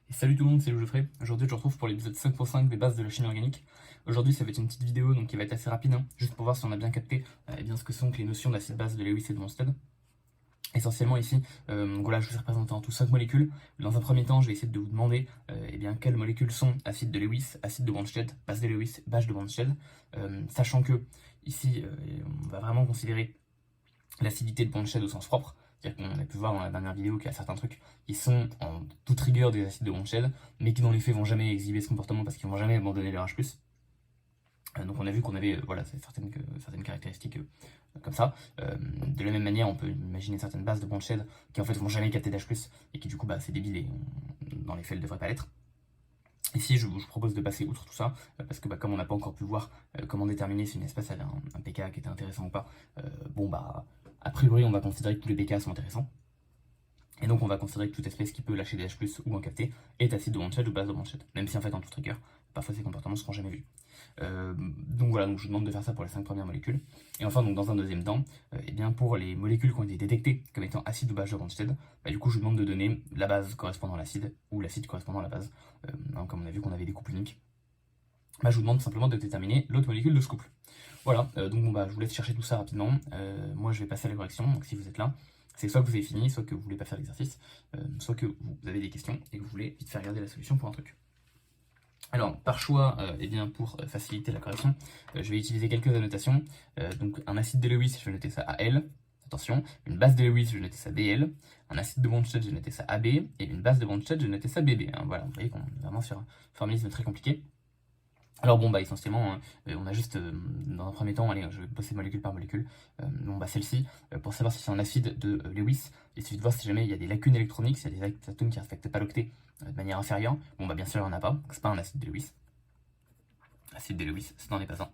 Et salut tout le monde, c'est Geoffrey. Aujourd'hui, je vous retrouve pour l'épisode 5.5 des bases de la chimie organique. Aujourd'hui, ça va être une petite vidéo donc, qui va être assez rapide, juste pour voir si on a bien capté eh bien, ce que sont que les notions d'acide base de Lewis et de Bronsted. Essentiellement ici, donc voilà, je vous ai représenté en tout 5 molécules. Dans un premier temps, je vais essayer de vous demander eh bien, quelles molécules sont acide de Lewis, acide de Bronsted, base de Lewis, base de Bronsted. Sachant que ici, on va vraiment considérer l'acidité de Bronsted au sens propre. C'est-à-dire qu'on a pu voir dans la dernière vidéo qu'il y a certains trucs qui sont en toute rigueur des acides de Bronsted, mais qui dans les faits vont jamais exhiber ce comportement parce qu'ils vont jamais abandonner leur H+. Donc on a vu qu'on avait voilà, certaines caractéristiques comme ça. De la même manière, on peut imaginer certaines bases de Bronsted qui en fait vont jamais capter d'H+, et qui du coup c'est débile et dans les faits elles devraient pas l'être. Ici, je vous propose de passer outre tout ça, parce que comme on n'a pas encore pu voir comment déterminer si une espèce avait un pK qui était intéressant ou pas, a priori, on va considérer que tous les pK sont intéressants. Et donc, on va considérer que toute espèce qui peut lâcher des H+, ou en capter, est acide de Bronsted ou base de Bronsted. Même si, en fait, en toute rigueur, parfois ces comportements ne seront jamais vus. Donc voilà, donc je vous demande de faire ça pour les 5 premières molécules. Et enfin, donc dans un deuxième temps, eh bien pour les molécules qui ont été détectées comme étant acide ou base de Bronsted, du coup, je vous demande de donner la base correspondant à l'acide, ou l'acide correspondant à la base. Comme on a vu qu'on avait des couples uniques. Je vous demande simplement de déterminer l'autre molécule de ce couple. Voilà, donc je vous laisse chercher tout ça rapidement. Moi, je vais passer à la correction, donc si vous êtes là, c'est soit que vous avez fini, soit que vous voulez pas faire l'exercice, soit que vous avez des questions et que vous voulez vite faire regarder la solution pour un truc. Alors, par choix, eh bien, pour faciliter la correction, je vais utiliser quelques annotations. Donc, un acide de Lewis, je vais noter ça AL. Attention, une base de Lewis, je vais noter ça BL. Un acide de Bronsted, je vais noter ça AB. Et une base de Bronsted, je vais noter ça BB. Voilà, vous voyez qu'on est vraiment sur un formalisme très compliqué. Alors essentiellement, on a juste, dans un premier temps, allez, je vais bosser molécule par molécule. Celle-ci, pour savoir si c'est un acide de Lewis, il suffit de voir si jamais il y a des lacunes électroniques, s'il y a des atomes qui ne respectent pas l'octet de manière inférieure. Bien sûr, il n'y en a pas, donc c'est pas un acide de Lewis. Acide de Lewis, ce n'en est pas un.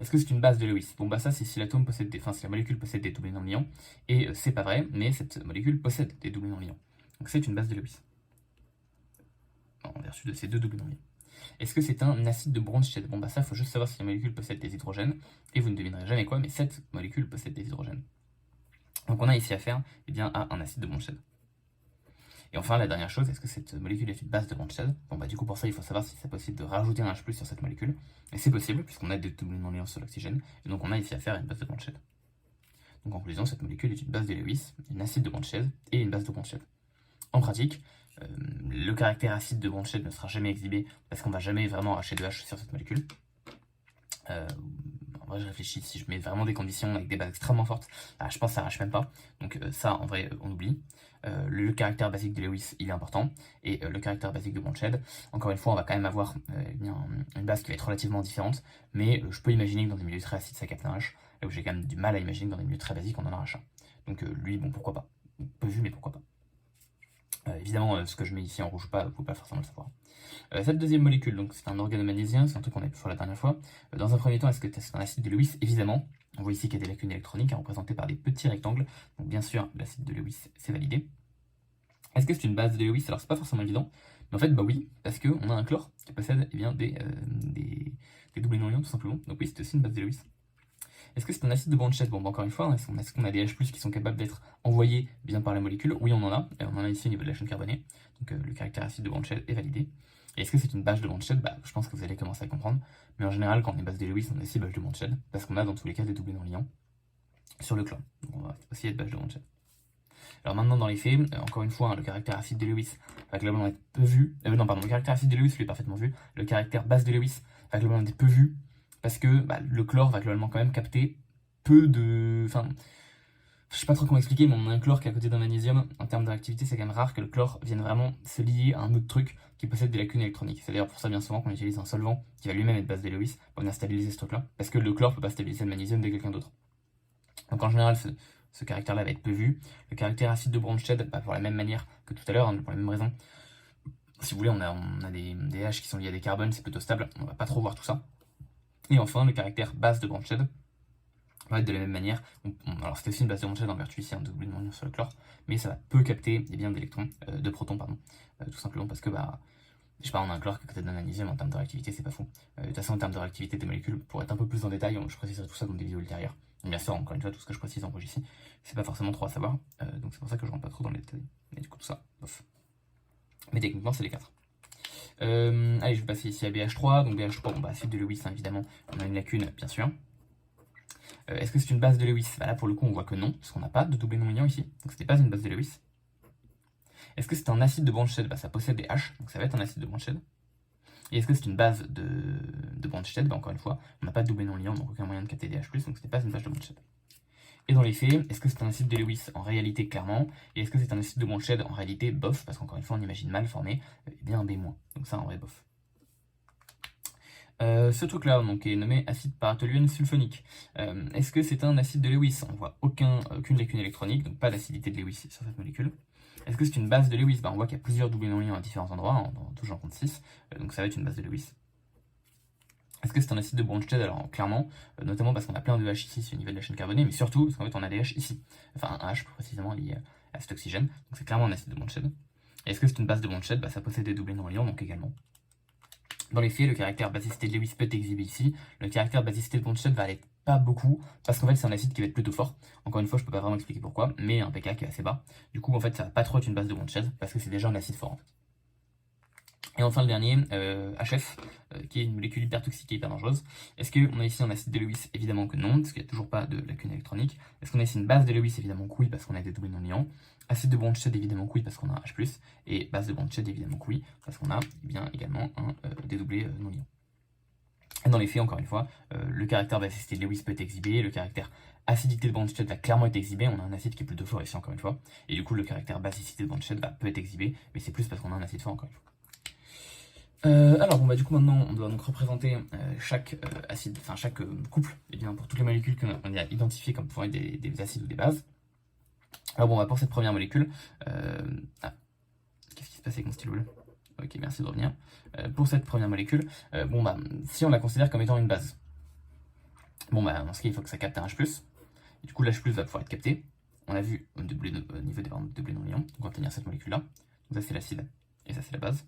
Est-ce que c'est une base de Lewis? Ça c'est si l'atome possède si la molécule possède des doublés non-liants, et c'est pas vrai, mais cette molécule possède des doublés non-liants. Donc c'est une base de Lewis. En vertu de ces deux doublés non-liants. Est-ce que c'est un acide de Bronsted? Ça, il faut juste savoir si la molécule possède des hydrogènes, et vous ne devinerez jamais quoi, mais cette molécule possède des hydrogènes. Donc on a ici affaire à un acide de Bronsted. Et enfin, la dernière chose, est-ce que cette molécule est une base de Bronsted? Du coup, pour ça, il faut savoir si c'est possible de rajouter un H+ sur cette molécule. Et c'est possible, puisqu'on a des doublés non-liants sur l'oxygène, et donc on a ici affaire à une base de Bronsted. Donc en conclusion, cette molécule est une base de Lewis, une acide de Bronsted et une base de Bronsted. En pratique, le caractère acide de Bronsted ne sera jamais exhibé parce qu'on ne va jamais vraiment arracher de H sur cette molécule. En vrai, je réfléchis, si je mets vraiment des conditions avec des bases extrêmement fortes, je pense que ça arrache même pas. Donc ça, en vrai, on oublie. Le caractère basique de Lewis, il est important. Et le caractère basique de Bronsted, encore une fois, on va quand même avoir une base qui va être relativement différente. Mais je peux imaginer que dans des milieux très acides, ça capte un H. Là où j'ai quand même du mal à imaginer que dans des milieux très basiques, on en arrache un. Donc lui, pourquoi pas. Peu vu, mais pourquoi pas. Évidemment, ce que je mets ici en rouge, il ne faut pas forcément le savoir. Cette deuxième molécule, donc c'est un organomagnésium, c'est un truc qu'on a vu sur la dernière fois. Dans un premier temps, est-ce que c'est un acide de Lewis? Évidemment. On voit ici qu'il y a des lacunes électroniques représentées par des petits rectangles. Donc bien sûr, l'acide de Lewis, c'est validé. Est-ce que c'est une base de Lewis? Alors c'est pas forcément évident, mais en fait, oui, parce qu'on a un chlore qui possède des doublés non-liants tout simplement. Donc oui, c'est aussi une base de Lewis. Est-ce que c'est un acide de Bronsted? Encore une fois, est-ce qu'on a des H+, qui sont capables d'être envoyés bien par la molécule? Oui, on en a. On en a ici au niveau de la chaîne carbonée. Donc le caractère acide de Bronsted est validé. Et est-ce que c'est une base de Bronsted? Je pense que vous allez commencer à comprendre. Mais en général, quand on est base de Lewis, on a aussi base de Bronsted. Parce qu'on a dans tous les cas des doublés non-liants sur le chlore. Donc on va aussi être base de Bronsted. Alors maintenant, dans les faits, encore une fois, le caractère acide de Lewis va globalement être peu vu. Le caractère acide de Lewis, lui, est parfaitement vu. Le caractère base de Lewis va globalement être peu vu. Parce que le chlore va globalement quand même capter peu de... je sais pas trop comment expliquer, mais on a un chlore qui est à côté d'un magnésium. En termes de réactivité, c'est quand même rare que le chlore vienne vraiment se lier à un autre truc qui possède des lacunes électroniques. C'est d'ailleurs pour ça bien souvent qu'on utilise un solvant qui va lui-même être base de Lewis pour venir stabiliser ce truc-là. Parce que le chlore peut pas stabiliser le magnésium de quelqu'un d'autre. Donc en général, ce caractère-là va être peu vu. Le caractère acide de Bronsted, pour la même manière que tout à l'heure, pour la même raison. Si vous voulez, on a des H qui sont liés à des carbones, c'est plutôt stable. On va pas trop voir tout ça. Et enfin, le caractère base de Bronsted va être de la même manière. Alors c'est aussi une base de Bronsted en vertu ici, de doublé non-liant sur le chlore, mais ça peut capter d'électrons, de protons, tout simplement parce que je sais pas, on a un chlore qui est à côté d'un magnésium en termes de réactivité, c'est pas fou. De toute façon, en termes de réactivité des molécules, pour être un peu plus en détail, je préciserai tout ça dans des vidéos ultérieures. Bien sûr, encore une fois, tout ce que je précise en rouge ici, c'est pas forcément trop à savoir, donc c'est pour ça que je rentre pas trop dans les détails. Mais du coup, tout ça, bof. Mais techniquement, c'est les 4. Allez, je vais passer ici à BH3. Donc BH3, bon, bah, acide de Lewis, hein, évidemment, on a une lacune, bien sûr. Est-ce que c'est une base de Lewis? Bah là, pour le coup, on voit que non, parce qu'on n'a pas de doublé non liant ici. Donc c'était pas une base de Lewis. Est-ce que c'est un acide de Bronsted? Bah ça possède des H, donc ça va être un acide de Bronsted. Et est-ce que c'est une base de Bronsted? Bah encore une fois, on n'a pas de doublé non liant, donc aucun moyen de capter des H+, donc c'était pas une base de Bronsted. Et dans les faits, est-ce que c'est un acide de Lewis? En réalité, clairement. Et est-ce que c'est un acide de Bronsted? En réalité, bof, parce qu'encore une fois, on imagine mal former eh bien un B-. Donc ça, en vrai, bof. Ce truc-là, donc, est nommé acide paratoluène sulfonique. Est-ce que c'est un acide de Lewis? On voit aucune lacune électronique, donc pas d'acidité de Lewis sur cette molécule. Est-ce que c'est une base de Lewis? Bah, on voit qu'il y a plusieurs doublés non liants à différents endroits, hein, toujours en compte 6, donc ça va être une base de Lewis. Est-ce que c'est un acide de Bronsted? Alors clairement, notamment parce qu'on a plein de H ici au niveau de la chaîne carbonée, mais surtout parce qu'en fait on a des H ici, enfin un H plus précisément lié à cet oxygène, donc c'est clairement un acide de Bronsted. Et est-ce que c'est une base de Bronsted? Bah ça possède des doublés non liants, donc également. Dans les faits, le caractère basicité de Lewis peut être exhibé ici. Le caractère basicité de Bronsted va aller pas beaucoup, parce qu'en fait c'est un acide qui va être plutôt fort. Encore une fois, je peux pas vraiment expliquer pourquoi, mais un pK qui est assez bas. Du coup, en fait, ça va pas trop être une base de Bronsted, parce que c'est déjà un acide fort en fait. Et enfin le dernier, HF, qui est une molécule hyper toxique et hyper dangereuse. Est-ce qu'on a ici un acide de Lewis? Évidemment que non, parce qu'il n'y a toujours pas de lacune électronique. Est-ce qu'on a ici une base de Lewis? Évidemment que oui, parce qu'on a des doublés non liants. Acide de Bronsted? Évidemment que oui, parce qu'on a un H+. Et base de Bronsted? Évidemment que oui, parce qu'on a bien également des doublés non liants. Et dans les faits, encore une fois, le caractère basicité de Lewis peut être exhibé, le caractère acidité de Bronsted va clairement être exhibé, on a un acide qui est plutôt fort ici encore une fois, et du coup le caractère basicité de Bronsted peut être exhibé, mais c'est plus parce qu'on a un acide fort encore une fois. Alors bon bah du coup maintenant on doit donc représenter chaque acide, enfin chaque couple, et bien pour toutes les molécules qu'on a identifiées comme pouvant être des acides ou des bases. Alors bon bah pour cette première molécule, qu'est-ce qui se passe avec mon stylo là? Ok, merci de revenir. Pour cette première molécule, bon bah si on la considère comme étant une base, bon bah dans ce cas il faut que ça capte un H+, et du coup l'H+ va pouvoir être capté. On a vu au niveau des doublés non liants, donc on va tenir cette molécule là, donc ça c'est l'acide, et ça c'est la base.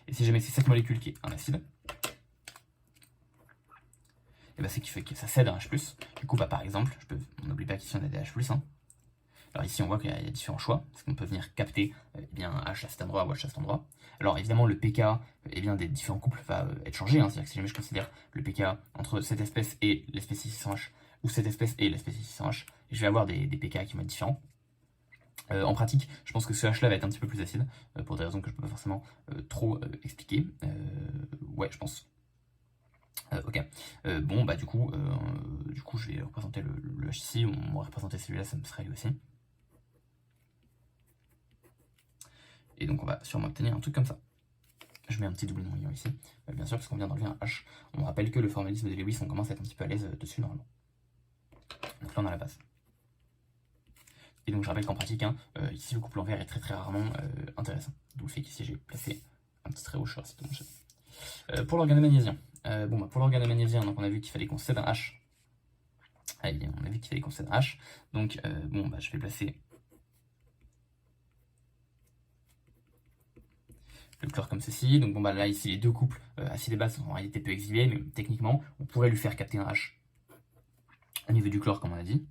Et si jamais c'est cette molécule qui est un acide, et bah c'est qui fait que ça cède à un H+. Du coup, bah, par exemple, on n'oublie pas qu'ici on a des H+. Hein. Alors ici on voit qu'il y a différents choix, parce qu'on peut venir capter bien H à cet endroit ou H à cet endroit. Alors évidemment le pK bien, des différents couples va être changé, hein. C'est-à-dire que si jamais je considère le pK entre cette espèce et l'espèce 600H, ou cette espèce et l'espèce 600H, je vais avoir des pK qui vont être différents. En pratique, je pense que ce H là va être un petit peu plus acide, pour des raisons que je peux pas forcément trop expliquer. Ouais, je pense. Ok. Bon, bah du coup, je vais représenter le H ici, on va représenter celui-là, ça me sera lui aussi. Et donc on va sûrement obtenir un truc comme ça. Je mets un petit double non liant ici, bien sûr, parce qu'on vient d'enlever un H. On rappelle que le formalisme de Lewis, on commence à être un petit peu à l'aise dessus normalement. Donc là on a la base. Et donc je rappelle qu'en pratique, hein, ici le couple en vert est très très rarement intéressant. D'où le fait qu'ici j'ai placé un petit trait rouge sur la site de mon chef. Pour l'organe magnésien, bon, bah, pour l'organe magnésien, donc on a vu qu'il fallait qu'on cède un H. Allez, on a vu qu'il fallait qu'on cède un H. Donc bon, bah, je vais placer le chlore comme ceci. Donc bon, bah là ici les deux couples acide et base sont en réalité peu exhibés, mais techniquement on pourrait lui faire capter un H au niveau du chlore comme on a dit.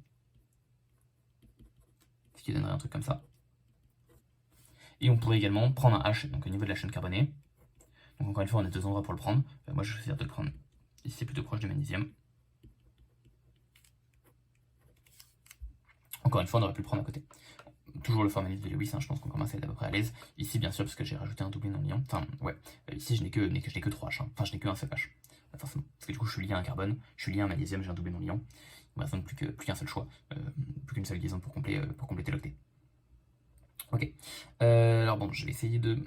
Ce qui donnerait un truc comme ça. Et on pourrait également prendre un H, donc au niveau de la chaîne carbonée. Donc encore une fois, on a deux endroits pour le prendre. Moi, je vais choisir de le prendre ici, plutôt proche du magnésium. Encore une fois, on aurait pu le prendre à côté. Toujours le formalisme de Lewis, hein, je pense qu'on commence à être à peu près à l'aise. Ici, bien sûr, parce que j'ai rajouté un doublé non liant. Enfin, ouais, ici, je n'ai que 3 H. Hein. Enfin, je n'ai qu'un seul H. Forcément. Parce que du coup, je suis lié à un carbone, je suis lié à un magnésium, j'ai un doublé non liant. Il me reste donc plus qu'un seul choix, plus qu'une seule liaison pour compléter l'octet. Ok, alors bon, je vais essayer de...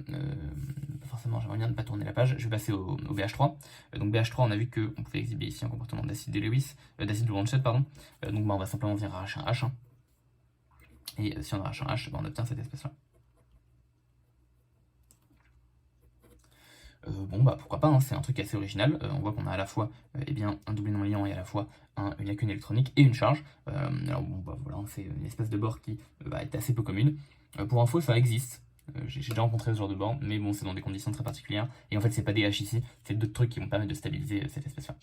forcément, j'aimerais bien ne pas tourner la page. Je vais passer au BH3. Donc BH3, on a vu qu'on pouvait exhiber ici un comportement d'acide de Lewis, d'acide de Bronsted, pardon. Donc bah, on va simplement venir arracher un H. Hein. Et si on arrache un H, bah, on obtient cette espèce-là. Bon bah pourquoi pas, hein, c'est un truc assez original. On voit qu'on a à la fois un doublé non liant et à la fois une lacune électronique et une charge. Alors bon bah voilà, c'est une espèce de bord qui va être assez peu commune. Pour info, ça existe. J'ai déjà rencontré ce genre de bord, mais bon, c'est dans des conditions très particulières. Et en fait, c'est pas des H ici, c'est d'autres trucs qui vont permettre de stabiliser cette espèce-là.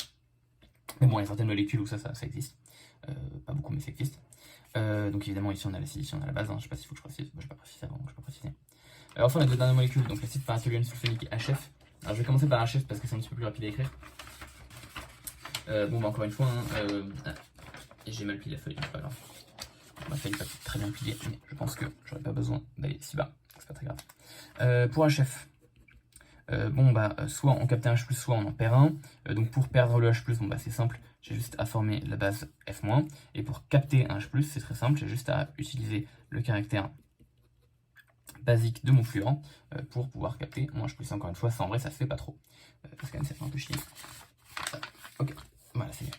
Mais bon, il y a certaines molécules où ça existe. Pas beaucoup, mais ça existe. Donc évidemment, ici on a l'acide, ici on a la base. Hein. Je sais pas s'il faut que je précise. Moi, je vais pas préciser avant, je vais pas préciser. Enfin, les deux dernières molécules, donc l'acide paratoluène sulfonique et HF. Alors, je vais commencer par HF parce que c'est un petit peu plus rapide à écrire. Bon, bah, encore une fois, j'ai mal plié la feuille, donc c'est pas grave. Ma feuille n'est pas très bien pliée, mais je pense que j'aurais pas besoin d'aller si bas, c'est pas très grave. Pour HF, soit on capte un H+, soit on en perd un. Donc pour perdre le H+, bon, bah, c'est simple, j'ai juste à former la base F-. Et pour capter un H+, c'est très simple, j'ai juste à utiliser le caractère basique de mon fluorant pour pouvoir capter mon H+. Encore une fois, ça en vrai, ça se fait pas trop. Parce que même ça fait un peu chier. Ok, voilà, c'est bien.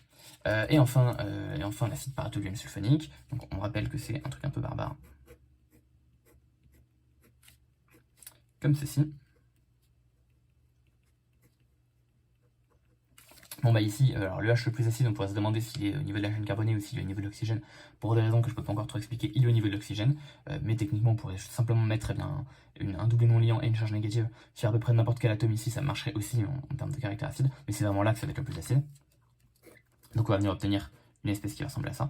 Et enfin l'acide paratoluène sulfonique. Donc on rappelle que c'est un truc un peu barbare. Comme ceci. Bon bah ici, alors le H le plus acide, on pourrait se demander s'il est au niveau de la chaîne carbonée ou s'il est au niveau de l'oxygène. Pour des raisons que je peux pas encore trop expliquer, il est au niveau de l'oxygène. Mais techniquement, on pourrait simplement mettre un double non liant et une charge négative sur à peu près n'importe quel atome ici, ça marcherait aussi en termes de caractère acide. Mais c'est vraiment là que ça va être le plus acide. Donc on va venir obtenir une espèce qui ressemble à ça.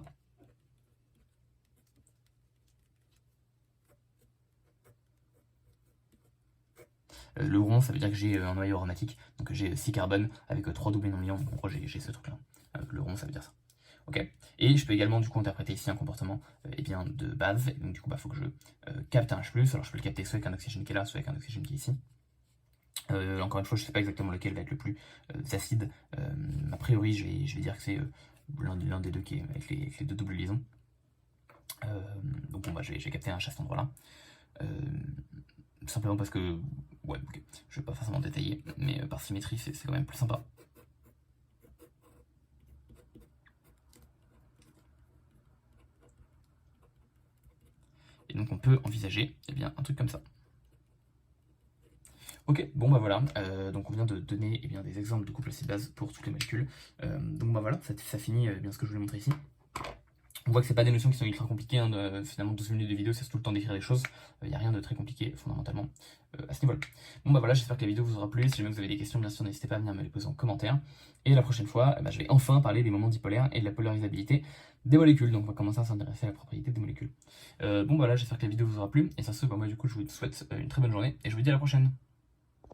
Le rond, ça veut dire que j'ai un noyau aromatique, donc j'ai 6 carbones avec 3 doublés non liants, donc en gros j'ai ce truc là. Le rond, ça veut dire ça. Ok. Et je peux également du coup interpréter ici un comportement de base, et donc du coup il faut que je capte un H+, alors je peux le capter soit avec un oxygène qui est là, soit avec un oxygène qui est ici. Encore une fois, je ne sais pas exactement lequel va être le plus acide. A priori, je vais dire que c'est l'un des deux qui est avec les deux doubles liaisons. Donc bon, bah, je vais capter un H à cet endroit-là. Simplement parce que, ouais, ok, je vais pas forcément détailler, mais par symétrie, c'est quand même plus sympa. Et donc on peut envisager un truc comme ça. Ok, bon bah voilà, donc on vient de donner des exemples de couple acide-base pour toutes les molécules. Donc bah voilà, ça finit bien ce que je voulais montrer ici. On voit que c'est pas des notions qui sont ultra compliquées, finalement 12 minutes de vidéo c'est tout le temps d'écrire des choses, il n'y a rien de très compliqué fondamentalement à ce niveau-là. Bon bah voilà, j'espère que la vidéo vous aura plu, si jamais vous avez des questions bien sûr n'hésitez pas à venir me les poser en commentaire. Et la prochaine fois, je vais enfin parler des moments dipolaires et de la polarisabilité des molécules, donc on va commencer à s'intéresser à la propriété des molécules. Bon bah voilà, j'espère que la vidéo vous aura plu, et sur ce, moi du coup je vous souhaite une très bonne journée, et je vous dis à la prochaine.